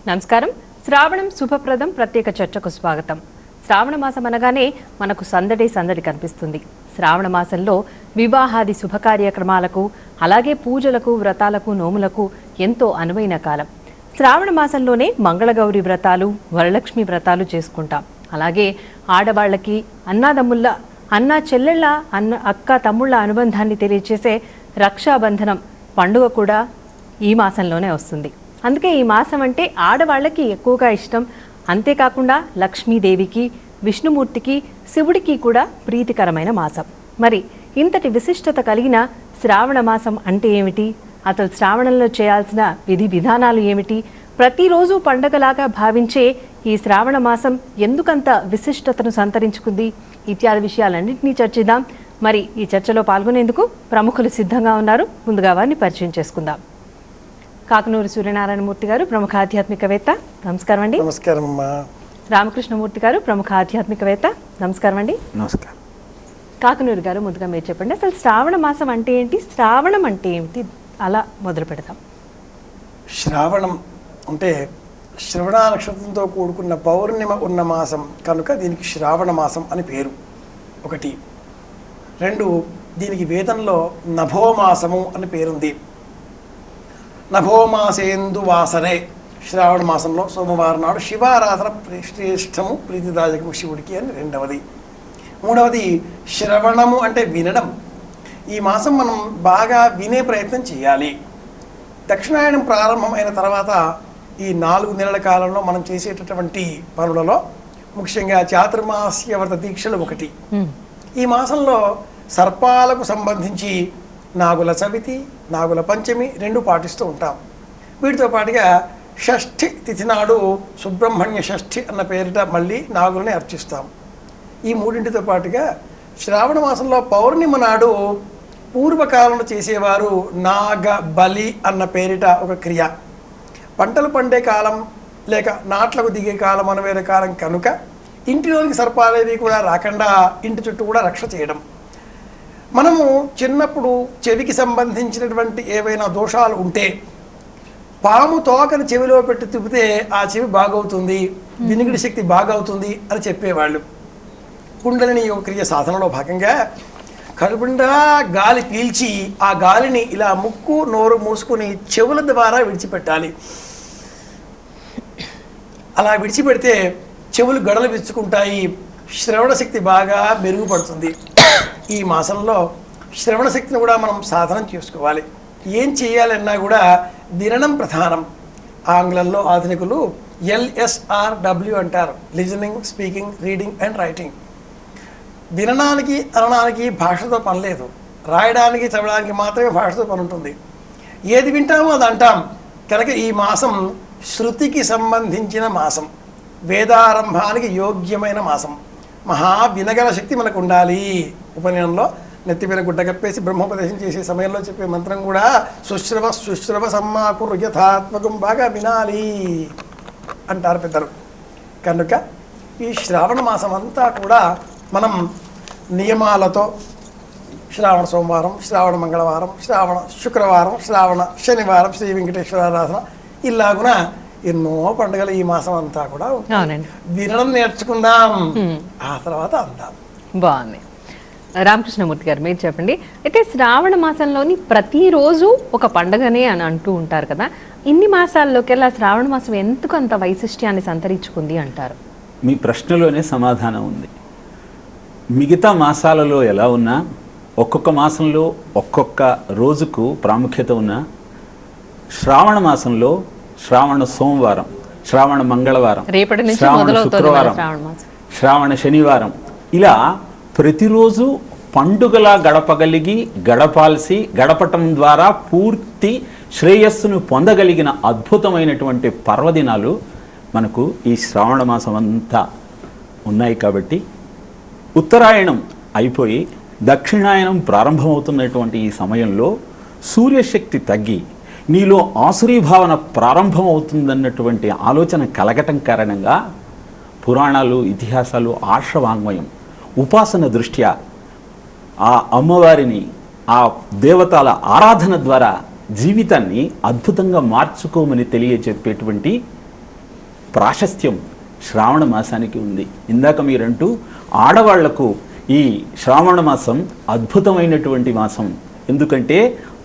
నమస్కారం. శ్రావణం శుభప్రదం ప్రత్యేక చర్చకు స్వాగతం. శ్రావణ మాసం అనగానే మనకు సందడి కనిపిస్తుంది. శ్రావణ మాసంలో వివాహాది శుభకార్యక్రమాలకు, అలాగే పూజలకు, వ్రతాలకు, నోములకు ఎంతో అనువైన కాలం. శ్రావణ మాసంలోనే మంగళగౌరి వ్రతాలు, వరలక్ష్మి వ్రతాలు చేసుకుంటాం. అలాగే ఆడవాళ్ళకి అన్నా చెల్లెళ్ళ అక్క తమ్ముళ్ళ అనుబంధాన్ని తెలియచేసే రక్షాబంధనం పండుగ కూడా ఈ మాసంలోనే వస్తుంది. అందుకే ఈ మాసం అంటే ఆడవాళ్ళకి ఎక్కువగా ఇష్టం. అంతేకాకుండా లక్ష్మీదేవికి, విష్ణుమూర్తికి, శివుడికి కూడా ప్రీతికరమైన మాసం. మరి ఇంతటి విశిష్టత కలిగిన శ్రావణ మాసం అంటే ఏమిటి? అసలు శ్రావణంలో చేయాల్సిన విధి విధానాలు ఏమిటి? ప్రతిరోజు పండగలాగా భావించే ఈ శ్రావణ మాసం ఎందుకంత విశిష్టతను సంతరించుకుంది? ఇత్యాది విషయాలన్నింటినీ చర్చిద్దాం. మరి ఈ చర్చలో పాల్గొనేందుకు ప్రముఖులు సిద్ధంగా ఉన్నారు. ముందుగా వారిని పరిచయం చేసుకుందాం. కాకనూరు సూర్యనారాయణమూర్తి గారు, ప్రముఖ ఆధ్యాత్మికవేత్త. నమస్కారం అండి. నమస్కారం. రామకృష్ణమూర్తి గారు, ప్రముఖ ఆధ్యాత్మికవేత్త. నమస్కారం అండి. నమస్కారం. కాకనూరు గారు, ముందుగా మీరు చెప్పండి, అసలు శ్రావణ మాసం అంటే ఏంటి? శ్రావణం అంటే ఏమిటి? అలా మొదలు పెడతాం. శ్రావణం అంటే శ్రవణ నక్షత్రంతో కూడుకున్న పౌర్ణిమ ఉన్న మాసం కనుక దీనికి శ్రావణ మాసం అని పేరు. ఒకటి. రెండు, దీనికి వేదంలో నభోమాసము అని పేరుంది. నభోమాసేందు వాసరే, శ్రావణ మాసంలో సోమవారం నాడు శివారాధన శ్రేష్టము, ప్రీతిదాయకము శివుడికి అని రెండవది. మూడవది శ్రవణము అంటే వినడం. ఈ మాసం మనం బాగా వినే ప్రయత్నం చేయాలి. దక్షిణాయనం ప్రారంభమైన తర్వాత ఈ 4 నెలల కాలంలో మనం చేసేటటువంటి పనులలో ముఖ్యంగా చాతుర్మాస్య వ్రత దీక్షలు ఒకటి. ఈ మాసంలో సర్పాలకు సంబంధించి నాగుల చవితి, నాగుల పంచమి 2 పాటిస్తూ ఉంటాం. వీటితో పాటుగా షష్ఠి తిథి నాడు సుబ్రహ్మణ్య షష్ఠి అన్న పేరిట మళ్ళీ నాగులని అర్చిస్తాం. ఈ 3టితో పాటుగా శ్రావణ మాసంలో పౌర్ణిమ నాడు పూర్వకాలంలో చేసేవారు నాగ బలి అన్న పేరిట ఒక క్రియ. పంటలు పండే కాలం లేక నాట్లకు దిగే కాలం అని వేరే కాలం కనుక ఇంటిలోనికి సర్పాలేవి కూడా రాకుండా ఇంటి చుట్టూ కూడా రక్ష చేయడం. మనము చిన్నప్పుడు చెవికి సంబంధించినటువంటి ఏవైనా దోషాలు ఉంటే పాము తోకని చెవిలో పెట్టి తిప్పితే ఆ చెవి బాగవుతుంది, వినికిడి శక్తి బాగవుతుంది అని చెప్పేవాళ్ళు. కుండలిని యోగ క్రియ సాధనలో భాగంగా కడుపుండా గాలి పీల్చి ఆ గాలిని ఇలా ముక్కు నోరు మూసుకుని చెవుల ద్వారా విడిచిపెట్టాలి. అలా విడిచిపెడితే చెవులు గడలు విచ్చుకుంటాయి, శ్రవణ శక్తి బాగా మెరుగుపడుతుంది. ఈ మాసంలో శ్రవణ శక్తిని కూడా మనం సాధనం చేసుకోవాలి. ఏం చేయాలన్నా కూడా వినడం ప్రధానం. ఆంగ్లంలో ఆధునికులు LSRW అంటారు, listening, speaking, reading and writing. వినడానికి అనడానికి భాషతో పని లేదు, రాయడానికి చదవడానికి మాత్రమే భాషతో పని ఉంటుంది. ఏది వింటామో అది అంటాం. కనుక ఈ మాసం శృతికి సంబంధించిన మాసం, వేదారంభానికి యోగ్యమైన మాసం. మహా వినగల శక్తి మనకు ఉండాలి. ఉపనయనంలో నెత్తిపైన గుడ్డ కప్పేసి బ్రహ్మోపదేశం చేసే సమయంలో చెప్పే మంత్రం కూడా శుశ్రవ సమ్మాకురు యథాత్మకం, బాగా వినాలి అంటారు పెద్దలు. కనుక ఈ శ్రావణ మాసం అంతా కూడా మనం నియమాలతో శ్రావణ సోమవారం, శ్రావణ మంగళవారం, శ్రావణ శుక్రవారం, శ్రావణ శనివారం, శ్రీ వెంకటేశ్వర ఆరాధన, ఇలాగున ఎన్నో పండుగలు ఈ మాసం అంతా కూడా వినడం నేర్చుకుందాం, ఆ తర్వాత అందాం. బాగుంది. రామకృష్ణమూర్తి గారు, మీరు చెప్పండి. అయితే శ్రావణ మాసంలోని ప్రతిరోజు ఒక పండుగనే అని అంటూ ఉంటారు కదా, ఇన్ని మాసాల్లోకెల్లా శ్రావణ మాసం ఎందుకు అంత వైశిష్ట్యాన్ని సంతరించుకుంది అంటారు? మీ ప్రశ్నలోనే సమాధానం ఉంది. మిగతా మాసాలలో ఎలా ఉన్నా, ఒక్కొక్క మాసంలో ఒక్కొక్క రోజుకు ప్రాముఖ్యత ఉన్నా, శ్రావణ మాసంలో శ్రావణ సోమవారం, శ్రావణ మంగళవారం, శ్రావణ శుక్రవారం, శ్రావణ శనివారం, ఇలా ప్రతిరోజు పండుగలా గడపగలిగి గడపటం ద్వారా పూర్తి శ్రేయస్సును పొందగలిగిన అద్భుతమైనటువంటి పర్వదినాలు మనకు ఈ శ్రావణ మాసం అంతా ఉన్నాయి. కాబట్టి ఉత్తరాయణం అయిపోయి దక్షిణాయనం ప్రారంభమవుతున్నటువంటి ఈ సమయంలో సూర్యశక్తి తగ్గి నీలో ఆసురీభావన ప్రారంభమవుతుందన్నటువంటి ఆలోచన కలగటం కారణంగా పురాణాలు, ఇతిహాసాలు, ఆర్షవాంగ్మయం, ఉపాసన దృష్ట్యా ఆ అమ్మవారిని, ఆ దేవతల ఆరాధన ద్వారా జీవితాన్ని అద్భుతంగా మార్చుకోమని తెలియజెప్పేటువంటి ప్రాశస్త్యం శ్రావణ మాసానికి ఉంది. ఇందాక మీరంటూ ఆడవాళ్లకు ఈ శ్రావణ మాసం అద్భుతమైనటువంటి మాసం. ఎందుకంటే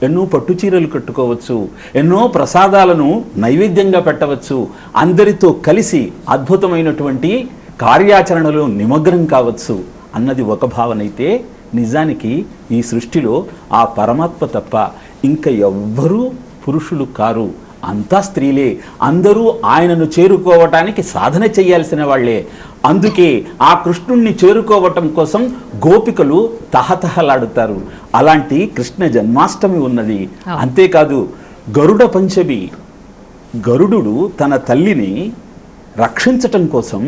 ఎన్నో పట్టు చీరలు కట్టుకోవచ్చు, ఎన్నో ప్రసాదాలను నైవేద్యంగా పెట్టవచ్చు, అందరితో కలిసి అద్భుతమైనటువంటి కార్యాచరణలో నిమగ్నం కావచ్చు అన్నది ఒక భావన అయితే, నిజానికి ఈ సృష్టిలో ఆ పరమాత్మ తప్ప ఇంకా ఎవ్వరూ పురుషులు కారు, అంతా స్త్రీలే. అందరూ ఆయనను చేరుకోవటానికి సాధన చేయాల్సిన వాళ్లే. అందుకే ఆ కృష్ణుణ్ణి చేరుకోవటం కోసం గోపికలు తహతహలాడుతారు. అలాంటి కృష్ణ జన్మాష్టమి ఉన్నది. అంతేకాదు గరుడ పంచమి, గరుడు తన తల్లిని రక్షించటం కోసం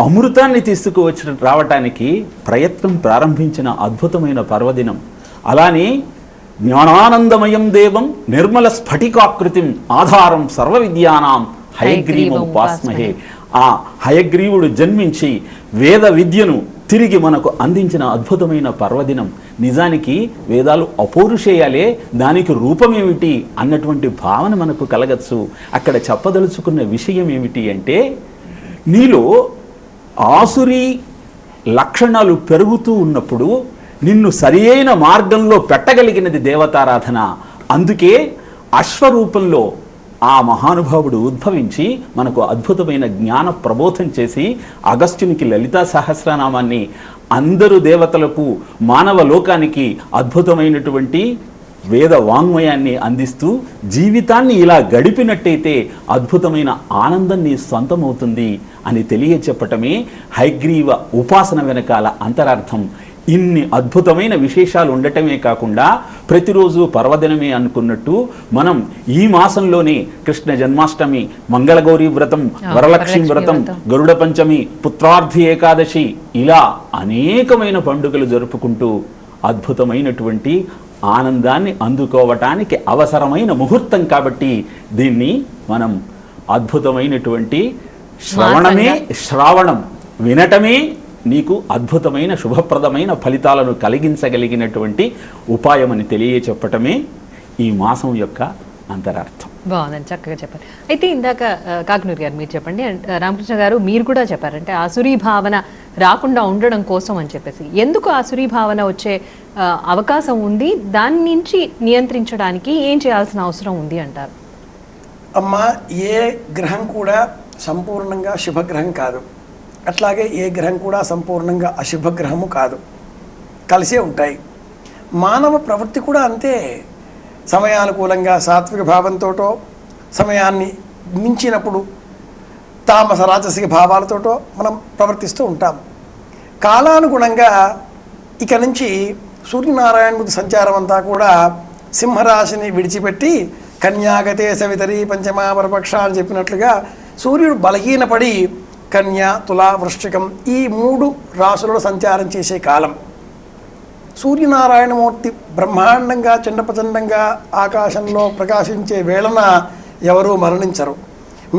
అమృతాన్ని తీసుకువచ్చి రావటానికి ప్రయత్నం ప్రారంభించిన అద్భుతమైన పర్వదినం. అలానే జ్ఞానానందమయం దేవం నిర్మల స్ఫటికాకృతిం ఆధారం సర్వ విద్యానాం హయగ్రీవం ఉపాస్మహే. ఆ హయగ్రీవుడు జన్మించి వేద విద్యను తిరిగి మనకు అందించిన అద్భుతమైన పర్వదినం. నిజానికి వేదాలు అపౌరుషేయాలే, దానికి రూపమేమిటి అన్నటువంటి భావన మనకు కలగచ్చు. అక్కడ చెప్పదలుచుకున్న విషయం ఏమిటి అంటే, నీలో ఆసురీ లక్షణాలు పెరుగుతూ ఉన్నప్పుడు నిన్ను సరి అయిన మార్గంలో పెట్టగలిగినది దేవతారాధన. అందుకే అశ్వరూపంలో ఆ మహానుభావుడు ఉద్భవించి మనకు అద్భుతమైన జ్ఞాన ప్రబోధం చేసి అగస్త్యునికి లలితా సహస్రనామాన్ని, అందరు దేవతలకు మానవ లోకానికి అద్భుతమైనటువంటి వేద వాంగ్మయాన్ని అందిస్తూ జీవితాన్ని ఇలా గడిపినట్టయితే అద్భుతమైన ఆనందం నీ సొంతమవుతుంది అని తెలియచెప్పటమే హయగ్రీవ ఉపాసన వెనకాల అంతరార్థం. ఇన్ని అద్భుతమైన విశేషాలు ఉండటమే కాకుండా ప్రతిరోజు పర్వదినమే అనుకున్నట్టు మనం ఈ మాసంలోనే కృష్ణ జన్మాష్టమి, మంగళగౌరీ వ్రతం, వరలక్ష్మి వ్రతం, గరుడ పంచమి, పుత్రార్థి ఏకాదశి, ఇలా అనేకమైన పండుగలు జరుపుకుంటూ అద్భుతమైనటువంటి ఆనందాన్ని అందుకోవటానికి అవసరమైన ముహూర్తం. కాబట్టి దీన్ని మనం అద్భుతమైనటువంటి శ్రావణం వినటమే నీకు అద్భుతమైన శుభప్రదమైన ఫలితాలను కలిగించగలిగినటువంటి ఉపాయం అని తెలియచెప్పటమే ఈ మాసం యొక్క అంతరార్థం. బాగుందని చక్కగా చెప్పారు. అయితే ఇందాక కాకునూరి గారు మీరు చెప్పండి, రామకృష్ణ గారు మీరు కూడా చెప్పారంటే ఆసురీ భావన రాకుండా ఉండడం కోసం అని చెప్పేసి, ఎందుకు ఆసురీ భావన వచ్చే అవకాశం ఉంది, దాని నుంచి నియంత్రించడానికి ఏం చేయాల్సిన అవసరం ఉంది అంటారు? అమ్మ, ఏ గ్రహం కూడా సంపూర్ణంగా శుభగ్రహం కాదు, అట్లాగే ఏ గ్రహం కూడా సంపూర్ణంగా అశుభగ్రహము కాదు, కలిసే ఉంటాయి. మానవ ప్రవృత్తి కూడా అంతే. సమయానుకూలంగా సాత్విక భావంతోటో, సమయాన్ని మించినప్పుడు తామస రాజసిక భావాలతోటో మనం ప్రవర్తిస్తూ ఉంటాం. కాలానుగుణంగా ఇక నుంచి సూర్యనారాయణమూర్తి సంచారం అంతా కూడా సింహరాశిని విడిచిపెట్టి కన్యాగతే సవితరి పంచమాపరపక్ష అని చెప్పినట్లుగా సూర్యుడు బలహీనపడి కన్యా, తుల, వృశ్చికం ఈ 3 రాశులలో సంచారం చేసే కాలం. సూర్యనారాయణమూర్తి బ్రహ్మాండంగా చండప్రచండంగా ఆకాశంలో ప్రకాశించే వేళన ఎవరూ మరణించరు.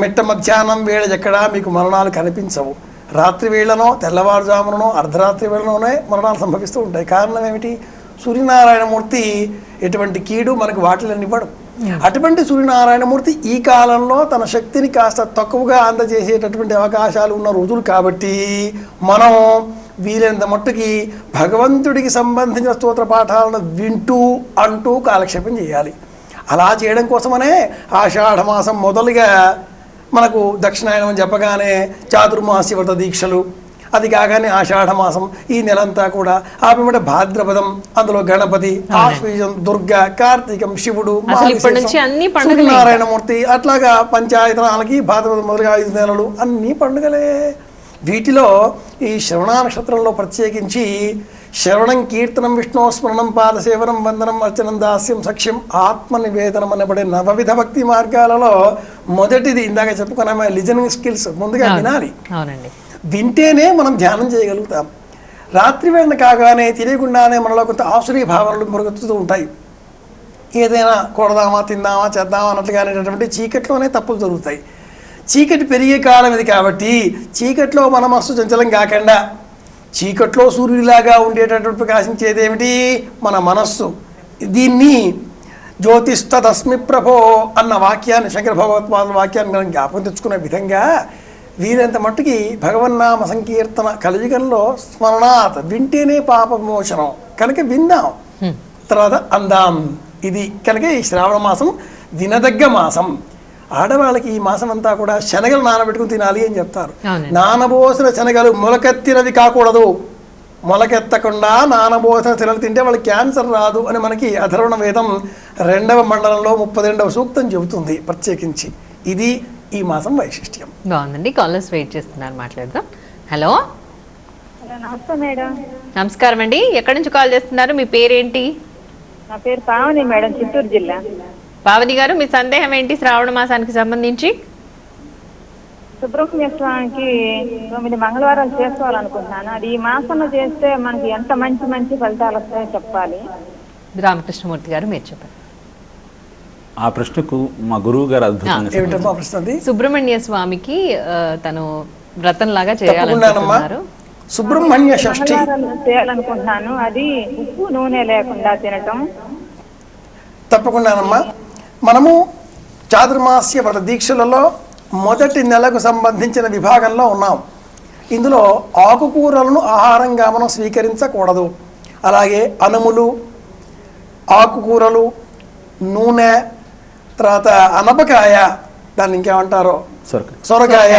మిట్ట మధ్యాహ్నం వేళ ఎక్కడా మీకు మరణాలు కనిపించవు. రాత్రి వేళనో, తెల్లవారుజామునో, అర్ధరాత్రి వేళలోనే మరణాలు సంభవిస్తూ ఉంటాయి. కారణం ఏమిటి? సూర్యనారాయణమూర్తి ఎటువంటి కీడు మనకు వాటిలనివ్వడు. అటువంటి సూర్యనారాయణమూర్తి ఈ కాలంలో తన శక్తిని కాస్త తక్కువగా అందజేసేటటువంటి అవకాశాలు ఉన్న రోజులు కాబట్టి మనం వీలైనంత మట్టుకి భగవంతుడికి సంబంధించిన స్తోత్ర పాఠాలను వింటూ అంటూ కాలక్షేపం చేయాలి. అలా చేయడం కోసమనే ఆషాఢమాసం మొదలుగా మనకు దక్షిణాయనం చెప్పగానే చాతుర్మాస్య వ్రత దీక్షలు, అది కాగానే ఆషాఢమాసం ఈ నెలంతా కూడా, ఆ పిమ్మట భాద్రపదం, అందులో గణపతి, ఆశ్వీజం, దుర్గా, కార్తీకం, శివుడు, సూర్యనారాయణమూర్తి, అట్లాగా పంచాయతనాలకి భాద్రపదం మొదలుగా 5 నెలలు అన్ని పండుగలే. వీటిలో ఈ శ్రవణ నక్షత్రంలో ప్రత్యేకించి శ్రవణం, కీర్తనం, విష్ణు స్మరణం, పాదసేవనం, వందనం, అర్చనం, దాస్యం, సఖ్యం, ఆత్మనివేదనం అనబడే 9 విధ భక్తి మార్గాలలో మొదటిది ఇందాక చెప్పుకున్నామే లిజనింగ్ స్కిల్స్. ముందుగా వినాలి. అవునండి, వింటేనే మనం ధ్యానం చేయగలుగుతాం. రాత్రి వేళ కాగానే తెలియకుండానే మనలో కొంత ఆసురీ భావనలు మొరుగుతూ ఉంటాయి. ఏదైనా కొడదామా, తిందామా, చేద్దామా అన్నట్లుగా అనేటటువంటి చీకట్లోనే తప్పులు జరుగుతాయి. చీకటి పెరిగే కాలం ఇది కాబట్టి చీకట్లో మన మనస్సు చంచలం కాకుండా చీకట్లో సూర్యుడిలాగా ఉండేటటువంటి ప్రకాశించేది ఏమిటి? మన మనస్సు. దీన్ని జ్యోతిష్టదస్మి ప్రభో అన్న వాక్యాన్ని, శంకర భగవత్పాదుల వాక్యాన్ని మనం జ్ఞాపకం తెచ్చుకునే విధంగా వీరంత మట్టుకి భగవన్నామ సంకీర్తన కలియుగంలో స్మరణాత్ వింటేనే పాప విమోచనం కనుక విందాం, తర్వాత అందాం. ఇది కనుక ఈ శ్రావణ మాసం వినదగ్గ మాసం. ఆడవాళ్ళకి ఈ మాసం అంతా కూడా శనగలు నానబెట్టుకుని తినాలి అని చెప్తారు. నానబోసిన శనగలు మొలకెత్తినవి కాకూడదు. మొలకెత్తకుండా నానబోసిన శనగలు తింటే వాళ్ళకి క్యాన్సర్ రాదు అని మనకి అథర్వణ వేదం 2వ మండలంలో 32వ సూక్తం చెబుతుంది ప్రత్యేకించి. ఇది ఈ మాసం వైశిష్ట్యం. బాగుందండి. కాలర్స్ వెయిట్ చేస్తున్నారు, మాట్లాడదాం. హలో, నమస్తే మేడం. నమస్కారం అండి. ఎక్కడి నుంచి కాల్ చేస్తున్నారు? మీ పేరేంటి? నా పేరు పావని మేడం, చిత్తూరు జిల్లా. పావని గారు, మీ సందేహం ఏంటి శ్రావణ మాసానికి సంబంధించి? సుబ్రహ్మణ్య స్వామికి 9 మంగళవారాలు చేసుకోవాలనుకుంటున్నాను. అది ఈ మాసంలో చేస్తే మనకి ఎంత మంచి మంచి ఫలితాలు వస్తాయో చెప్పాలి. రామకృష్ణమూర్తి గారు, మీరు చెప్పండి. ఆ ప్రశ్నకు మా గురువు గారు అద్భుతంగా ఏమిటమ్మా ప్రశ్న అది? సుబ్రహ్మణ్య స్వామికి తను వ్రతం లాగా చేయాలనుకుంటున్నారు. సుబ్రహ్మణ్య షష్ఠి మంగళవారాలు చేయాలనుకుంటున్నాను. అది ఉప్పు నూనె లేకుండా తినటం. తప్పకుండానమ్మా. మనము చాతుర్మాస్య వ్రత దీక్షలలో మొదటి నెలకు సంబంధించిన విభాగంలో ఉన్నాం. ఇందులో ఆకుకూరలను ఆహారంగా మనం స్వీకరించకూడదు. అలాగే అనుములు, ఆకుకూరలు, నూనె, తర్వాత అనపకాయ, దాన్ని ఇంకేమంటారో సొరకాయ,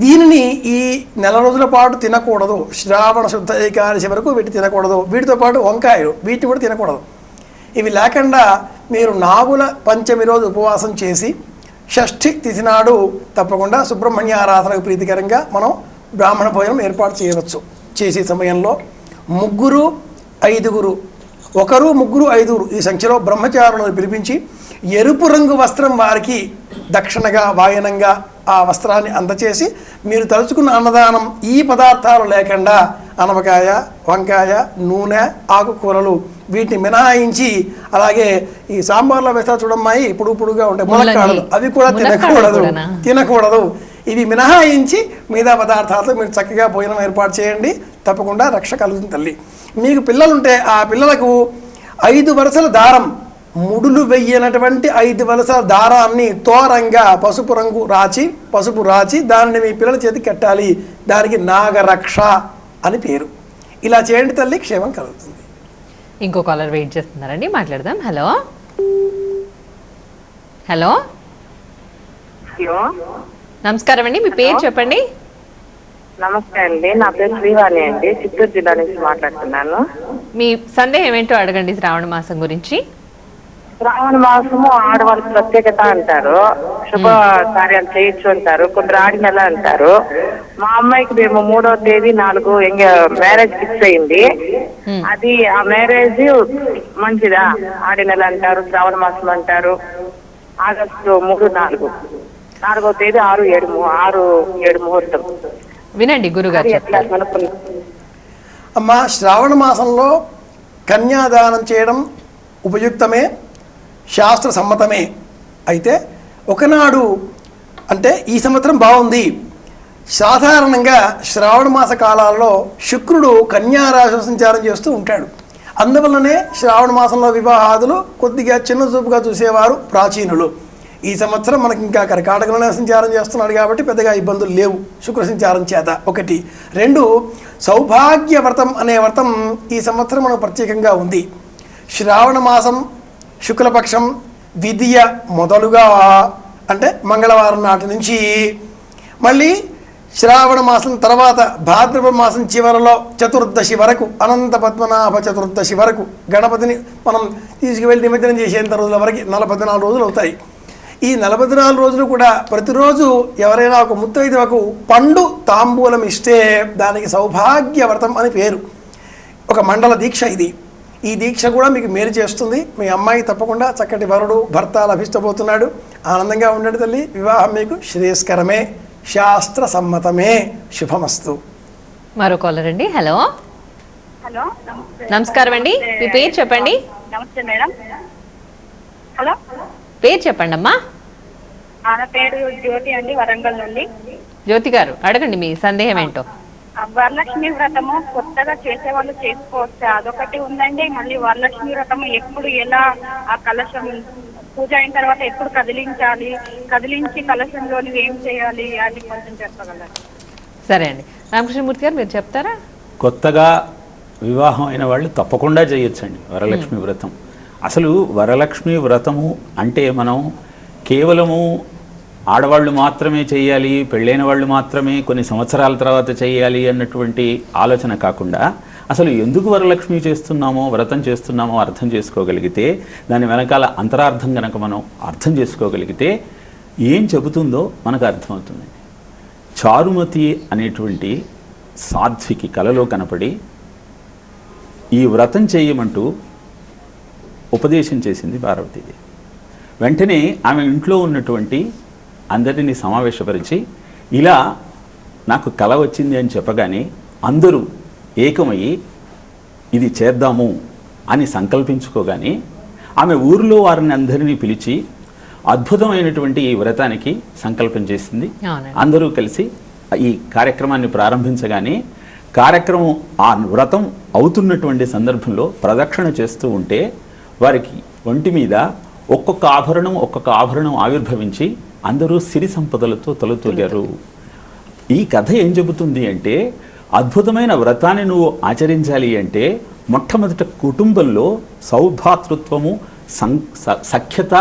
దీనిని ఈ నెల రోజుల పాటు తినకూడదు. శ్రావణ శుద్ధ ఏకాదశి వరకు వీటి తినకూడదు. వీటితో పాటు వంకాయలు, వీటిని కూడా తినకూడదు. ఇవి లేకుండా మీరు నాగుల పంచమి రోజు ఉపవాసం చేసి షష్ఠి తిథి నాడు తప్పకుండా సుబ్రహ్మణ్య ఆరాధనకు ప్రీతికరంగా మనం బ్రాహ్మణ భోజనం ఏర్పాటు చేయవచ్చు. చేసే సమయంలో 3, 5, 1, 3, 5 ఈ సంఖ్యలో బ్రహ్మచారులను పిలిపించి ఎరుపు రంగు వస్త్రం వారికి దక్షిణగా వాయనంగా ఆ వస్త్రాన్ని అందచేసి మీరు తలుచుకున్న అన్నదానం ఈ పదార్థాలు లేకుండా అనపకాయ, వంకాయ, నూనె, ఆకుకూరలు వీటిని మినహాయించి, అలాగే ఈ సాంబార్లో వేస్తారు చూడమ్మాయి పొడుగా ఉంటాయి మునక్కాడలు, అవి కూడా తినకూడదు. ఇవి మినహాయించి మిగతా పదార్థాలతో మీరు చక్కగా భోజనం ఏర్పాటు చేయండి. తప్పకుండా రక్ష కలుగుతుంది తల్లి. మీకు పిల్లలుంటే ఆ పిల్లలకు 5 వరుసల దారం, ముడులు వెయ్యనటువంటి 5 వరుసల దారాన్ని తోరంగా పసుపు రాచి దానిని మీ పిల్లల చేతికి కట్టాలి. దానికి నాగరక్ష అని పేరు. ఇలా చేయండి తల్లి, క్షేమం కలుగుతుంది. ఇంకో కాలర్ వెయిట్ చేస్తున్నారండి, మాట్లాడదాం. హలో హలో హలో, నమస్కారం అండి. మీ పేరు చెప్పండి. నమస్తే అండి. నా పేరు శ్రీవాణి అండి, చిత్తూరు జిల్లా నుంచి మాట్లాడుతున్నాను. మీ సందేహం ఏంటో అడగండి శ్రావణ మాసం గురించి. శ్రావణ మాసము ఆడవాళ్ళకి ప్రత్యేకత అంటారు. శుభ కార్యాలు చేయొచ్చు అంటారు. కొందరు ఆడి నెల అంటారు. మా అమ్మాయికి మేము 3వ తేదీ 4 మ్యారేజ్ ఫిక్స్ అయింది. అది ఆ మ్యారేజ్ మంచిదా? ఆడి నెల అంటారు, శ్రావణ మాసం అంటారు. ఆగస్టు 3, 4, 4వ తేదీ 6, 7 ముహూర్తం. వినండి గురుగారు. అమ్మా, శ్రావణ మాసంలో కన్యాదానం చేయడం ఉపయుక్తమే, శాస్త్ర సమ్మతమే. అయితే ఒకనాడు అంటే ఈ సంవత్సరం బాగుంది. సాధారణంగా శ్రావణ మాస కాలాల్లో శుక్రుడు కన్యారాశి సంచారం చేస్తూ ఉంటాడు. అందువల్లనే శ్రావణ మాసంలో వివాహాదులు కొద్దిగా చిన్న చూపుగా చూసేవారు ప్రాచీనులు. ఈ సంవత్సరం మనకి ఇంకా కర్కాటకంలోనే సంచారం చేస్తున్నాడు కాబట్టి పెద్దగా ఇబ్బందులు లేవు శుక్ర సంచారం చేత. 1, 2 సౌభాగ్య వ్రతం అనే వ్రతం ఈ సంవత్సరం మనకు ప్రత్యేకంగా ఉంది. శ్రావణ మాసం శుక్లపక్షం విధియ మొదలుగా అంటే మంగళవారం నాటి నుంచి మళ్ళీ శ్రావణ మాసం తర్వాత భాద్రపద మాసం చివరలో చతుర్దశి వరకు, అనంత పద్మనాభ చతుర్దశి వరకు గణపతిని మనం తీసుకువెళ్ళి నిమజ్జనం చేసేంత రోజుల వరకు 44 రోజులు అవుతాయి. ఈ 44 రోజులు కూడా ప్రతిరోజు ఎవరైనా ఒక ముత్తైదువకు పండు తాంబూలం ఇస్తే దానికి సౌభాగ్య వ్రతం అని పేరు. ఒక మండల దీక్ష ఇది. ఈ దీక్ష కూడా మీకు మేలు చేస్తుంది. మీ అమ్మాయి తప్పకుండా చక్కటి వరుడు భర్త లభిస్తబోతున్నాడు. ఆనందంగా ఉండండి తల్లి. వివాహం మీకు శ్రేయస్కరమే, శాస్త్ర సమ్మతమే. శుభమస్తు. మరో కాలర్ అండి. హలో హలో, నమస్కారం అండి. మీ పేరు చెప్పండి. నమస్తే మేడం. హలో, పేరు చెప్పండి అమ్మా. నా పేరు జ్యోతి అండి, వరంగల్ నుండి. జ్యోతి గారు, అడగండి మీ సందేహం ఏంటో. వరలక్ష్మి వ్రతము కొత్తగా చేసే వాళ్ళు చేసుకోవచ్చు, అదొకటి ఉందండి. మళ్ళీ వరలక్ష్మి వ్రతము ఎప్పుడు ఎలా ఆ కలశం పూజ అయిన తర్వాత ఎప్పుడు కదిలించి కలశంలోని ఏం చేయాలి అది కొంచెం చెప్పగలరు? సరే అండి, రామకృష్ణమూర్తి గారు మీరు చెప్తారా? కొత్తగా వివాహం అయిన వాళ్ళు తప్పకుండా చేయొచ్చండి వరలక్ష్మి వ్రతం. అసలు వరలక్ష్మి వ్రతము అంటే మనం కేవలము ఆడవాళ్ళు మాత్రమే చేయాలి, పెళ్ళైన వాళ్ళు మాత్రమే కొన్ని సంవత్సరాల తర్వాత చేయాలి అన్నటువంటి ఆలోచన కాకుండా అసలు ఎందుకు వరలక్ష్మి చేస్తున్నామో వ్రతం చేస్తున్నామో అర్థం చేసుకోగలిగితే, దాని వెనకాల అంతరార్థం కనుక మనం అర్థం చేసుకోగలిగితే ఏం చెబుతుందో మనకు అర్థమవుతుంది. చారుమతి అనేటువంటి సాధ్వికి కలలో కనపడి ఈ వ్రతం చేయమంటూ ఉపదేశం చేసింది పార్వతీదేవి. వెంటనే ఆమె ఇంట్లో ఉన్నటువంటి అందరినీ సమావేశపరిచి ఇలా నాకు కల వచ్చింది అని చెప్పగానే అందరూ ఏకమయ్యి ఇది చేద్దాము అని సంకల్పించుకోగానే ఆమె ఊరిలో వారిని అందరినీ పిలిచి అద్భుతమైనటువంటి ఈ వ్రతానికి సంకల్పం చేసింది. అందరూ కలిసి ఈ కార్యక్రమాన్ని ప్రారంభించగానే కార్యక్రమం ఆ వ్రతం అవుతున్నటువంటి సందర్భంలో ప్రదక్షిణ చేస్తూ ఉంటే వారికి ఒంటి మీద ఒక్కొక్క ఆభరణం ఆవిర్భవించి అందరూ సిరి సంపదలతో తొలతూగారు. ఈ కథ ఏం చెబుతుంది అంటే, అద్భుతమైన వ్రతాన్ని నువ్వు ఆచరించాలి అంటే మొట్టమొదట కుటుంబంలో సౌభాతృత్వము, సఖ్యత,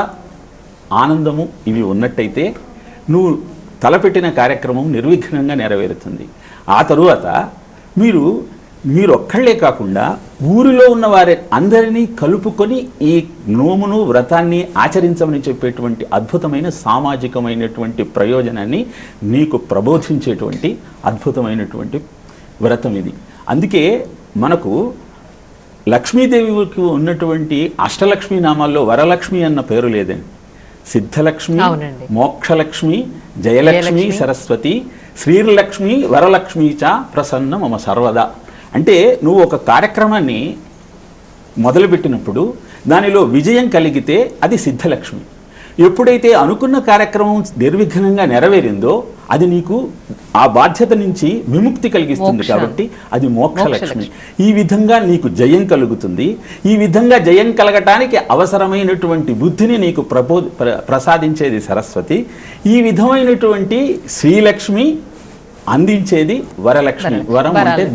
ఆనందము ఇవి ఉన్నట్టయితే నువ్వు తలపెట్టిన కార్యక్రమం నిర్విఘ్నంగా నెరవేరుతుంది. ఆ తరువాత మీరు ఒక్కళ్లే కాకుండా ఊరిలో ఉన్న వారి అందరినీ కలుపుకొని ఈ నోమును వ్రతాన్ని ఆచరించమని చెప్పేటువంటి అద్భుతమైన సామాజికమైనటువంటి ప్రయోజనాన్ని నీకు ప్రబోధించేటువంటి అద్భుతమైనటువంటి వ్రతం ఇది. అందుకే మనకు లక్ష్మీదేవికి ఉన్నటువంటి అష్టలక్ష్మీ నామాల్లో వరలక్ష్మి అన్న పేరు లేదండి. సిద్ధలక్ష్మి, మోక్షలక్ష్మి, జయలక్ష్మి, సరస్వతి, శ్రీలక్ష్మి, వరలక్ష్మి చ ప్రసన్న మమ సర్వదా. అంటే నువ్వు ఒక కార్యక్రమాన్ని మొదలుపెట్టినప్పుడు దానిలో విజయం కలిగితే అది సిద్ధలక్ష్మి. ఎప్పుడైతే అనుకున్న కార్యక్రమం నిర్విఘ్నంగా నెరవేరిందో అది నీకు ఆ బాధ్యత నుంచి విముక్తి కలిగిస్తుంది, కాబట్టి అది మోక్షలక్ష్మి. ఈ విధంగా నీకు జయం కలుగుతుంది. ఈ విధంగా జయం కలగటానికి అవసరమైనటువంటి బుద్ధిని నీకు ప్రసాదించేది సరస్వతి. ఈ విధమైనటువంటి శ్రీలక్ష్మి అందించేది వరలక్ష్మి. వరం అంటే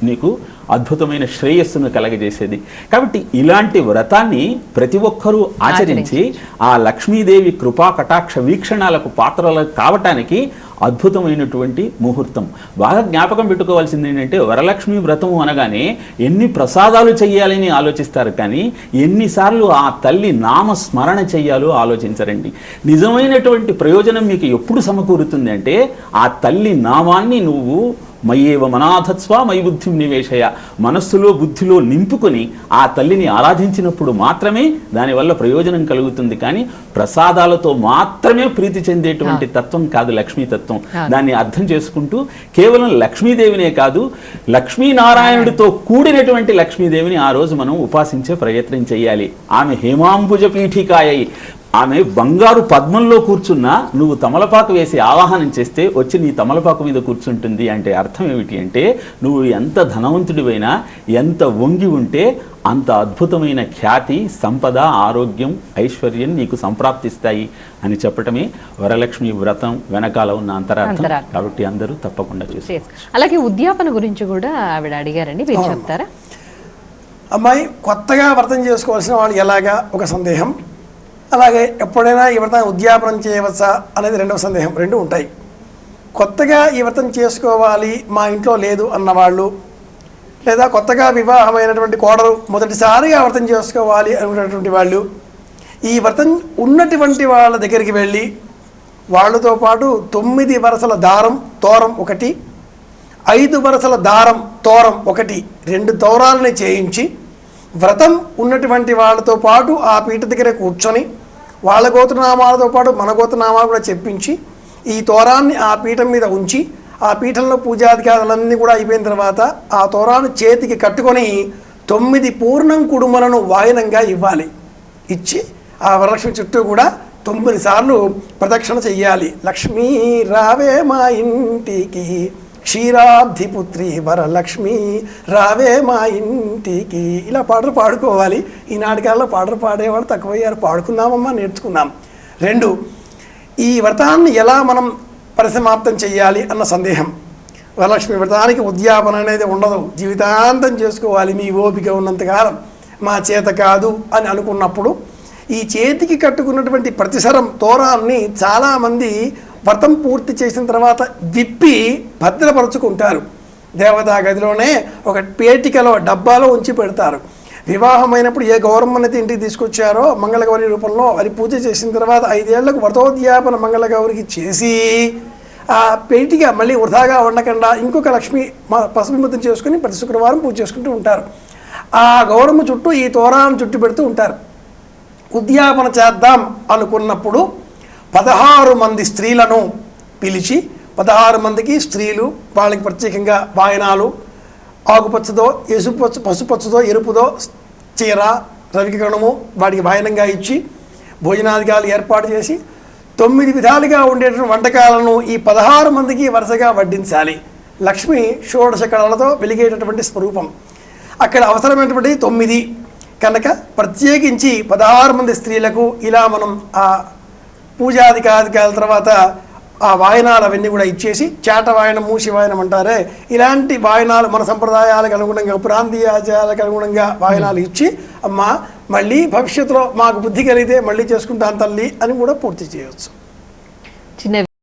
నీకు అద్భుతమైన శ్రేయస్సును కలగజేసేది. కాబట్టి ఇలాంటి వ్రతాన్ని ప్రతి ఒక్కరూ ఆచరించి ఆ లక్ష్మీదేవి కృపా కటాక్ష వీక్షణాలకు పాత్రలు కావటానికి అద్భుతమైనటువంటి ముహూర్తం. బాగా జ్ఞాపకం పెట్టుకోవాల్సింది ఏంటంటే, వరలక్ష్మి వ్రతము అనగానే ఎన్ని ప్రసాదాలు చెయ్యాలని ఆలోచిస్తారు, కానీ ఎన్నిసార్లు ఆ తల్లి నామస్మరణ చెయ్యాలో ఆలోచించరండి. నిజమైనటువంటి ప్రయోజనం మీకు ఎప్పుడు సమకూరుతుంది అంటే, ఆ తల్లి నామాన్ని నువ్వు మయ్యేవ మనాథత్స్వ మై బుద్ధిం నివేశయ, మనస్సులో బుద్ధిలో నింపుకొని ఆ తల్లిని ఆరాధించినప్పుడు మాత్రమే దానివల్ల ప్రయోజనం కలుగుతుంది. కానీ ప్రసాదాలతో మాత్రమే ప్రీతి చెందేటువంటి తత్వం కాదు లక్ష్మీతత్వం. దాన్ని అర్థం చేసుకుంటూ కేవలం లక్ష్మీదేవినే కాదు, లక్ష్మీనారాయణుడితో కూడినటువంటి లక్ష్మీదేవిని ఆ రోజు మనం ఉపాసించే ప్రయత్నం చేయాలి. ఆమె హేమాంబుజ పీఠికాయై, ఆమె బంగారు పద్మంలో కూర్చున్నా నువ్వు తమలపాకు వేసి ఆవాహనం చేస్తే వచ్చి నీ తమలపాకు మీద కూర్చుంటుంది. అంటే అర్థం ఏమిటి అంటే, నువ్వు ఎంత ధనవంతుడివైనా, ఎంత వంగి ఉంటే అంత అద్భుతమైన ఖ్యాతి, సంపద, ఆరోగ్యం, ఐశ్వర్యం నీకు సంప్రాప్తిస్తాయి అని చెప్పటమే వరలక్ష్మి వ్రతం వెనకాల ఉన్న అంతరార్థం. కాబట్టి అందరూ తప్పకుండా చేస్తారు. అలాగే ఉద్యాపన గురించి కూడా ఆవిడ అడిగారండి, మీరు చెప్తారా? అమ్మాయి కొత్తగా వ్రతం చేసుకోవాల్సిన వాళ్ళు ఎలాగా ఒక సందేహం, అలాగే ఎప్పుడైనా ఈ వ్రతం ఉద్యాపనం చేయవచ్చా అనేది రెండవ సందేహం. రెండు ఉంటాయి. కొత్తగా ఈ వ్రతం చేసుకోవాలి మా ఇంట్లో లేదు అన్నవాళ్ళు, లేదా కొత్తగా వివాహమైనటువంటి కోడలు మొదటిసారిగా వ్రతం చేసుకోవాలి అనుకున్నటువంటి వాళ్ళు, ఈ వ్రతం ఉన్నటువంటి వాళ్ళ దగ్గరికి వెళ్ళి వాళ్ళతో పాటు 9 వరసల దారం తోరం ఒకటి, 5 వరసల దారం తోరం ఒకటి, 2 తోరాలని చేయించి వ్రతం ఉన్నటువంటి వాళ్ళతో పాటు ఆ పీఠ దగ్గర కూర్చొని వాళ్ళ గోత్రనామాలతో పాటు మన గోత్రనామాలు కూడా చెప్పించి ఈ తోరాన్ని ఆ పీఠం మీద ఉంచి, ఆ పీఠంలో పూజాధికారులన్నీ కూడా అయిపోయిన తర్వాత ఆ తోరాన్ని చేతికి కట్టుకొని 9 పూర్ణం కుడుమలను వాయనంగా ఇవ్వాలి. ఇచ్చి ఆ వరలక్ష్మి చుట్టూ కూడా 9 సార్లు ప్రదక్షిణ చెయ్యాలి. లక్ష్మీ రావే మా ఇంటికి క్షీరాబ్ధిపుత్రి వరలక్ష్మి రావే మా ఇంటికి. ఇలా పాటలు పాడుకోవాలి. ఈ నాటకాల్లో పాటలు పాడేవాళ్ళు తక్కువయ్యారు. పాడుకుందామమ్మా, నేర్చుకుందాం. 2, ఈ వ్రతాన్ని ఎలా మనం పరిసమాప్తం చేయాలి అన్న సందేహం. వరలక్ష్మి వ్రతానికి ఉద్యాపన అనేది ఉండదు, జీవితాంతం చేసుకోవాలి మీ ఓపిక ఉన్నంతకాలం. మా చేత కాదు అని అనుకున్నప్పుడు ఈ చేతికి కట్టుకున్నటువంటి ప్రతిసరం తోరాన్ని చాలామంది వ్రతం పూర్తి చేసిన తర్వాత విప్పి భద్రపరుచుకుంటారు. దేవతా గదిలోనే ఒక పేటికలో డబ్బాలో ఉంచి పెడతారు. వివాహమైనప్పుడు ఏ గౌరమ్మనైతే ఇంటికి తీసుకొచ్చారో మంగళగౌరి రూపంలో అది పూజ చేసిన తర్వాత 5 ఏళ్లకు వ్రతోద్యాపన మంగళగౌరికి చేసి ఆ పేటిక మళ్ళీ వృధాగా ఉండకుండా ఇంకొక లక్ష్మి పసుపు ముద్దం చేసుకుని ప్రతి శుక్రవారం పూజ చేసుకుంటూ ఉంటారు. ఆ గౌరమ్మ చుట్టూ ఈ తోరాన్ని చుట్టు పెడుతూ ఉంటారు. ఉద్యాపన చేద్దాం అనుకున్నప్పుడు 16 మంది స్త్రీలను పిలిచి 16 మందికి స్త్రీలు వాళ్ళకి ప్రత్యేకంగా వాయనాలు, ఆకుపచ్చదో పసుపచ్చదో ఎరుపుదో చీర రవికిరణము వాటికి వాయనంగా ఇచ్చి భోజనాధికారులు ఏర్పాటు చేసి 9 విధాలుగా ఉండేటువంటి వంటకాలను ఈ 16 మందికి వరుసగా వడ్డించాలి. లక్ష్మి షోడశ కళలతో వెలిగేటటువంటి స్వరూపం. అక్కడ అవసరమైనటువంటి 9 కనుక ప్రత్యేకించి 16 మంది స్త్రీలకు ఇలా మనం ఆ పూజాధికారికాల తర్వాత ఆ వాయనాలు అవన్నీ కూడా ఇచ్చేసి చేట వాయనం, మూసి వాయనం అంటారే, ఇలాంటి వాయనాలు మన సంప్రదాయాలకు అనుగుణంగా ప్రాంతీయ ఆచారాలకు అనుగుణంగా వాయనాలు ఇచ్చి అమ్మ మళ్ళీ భవిష్యత్తులో మాకు బుద్ధి కలిగితే మళ్ళీ చేసుకుంటాను తల్లి అని కూడా పూర్తి చేయవచ్చు.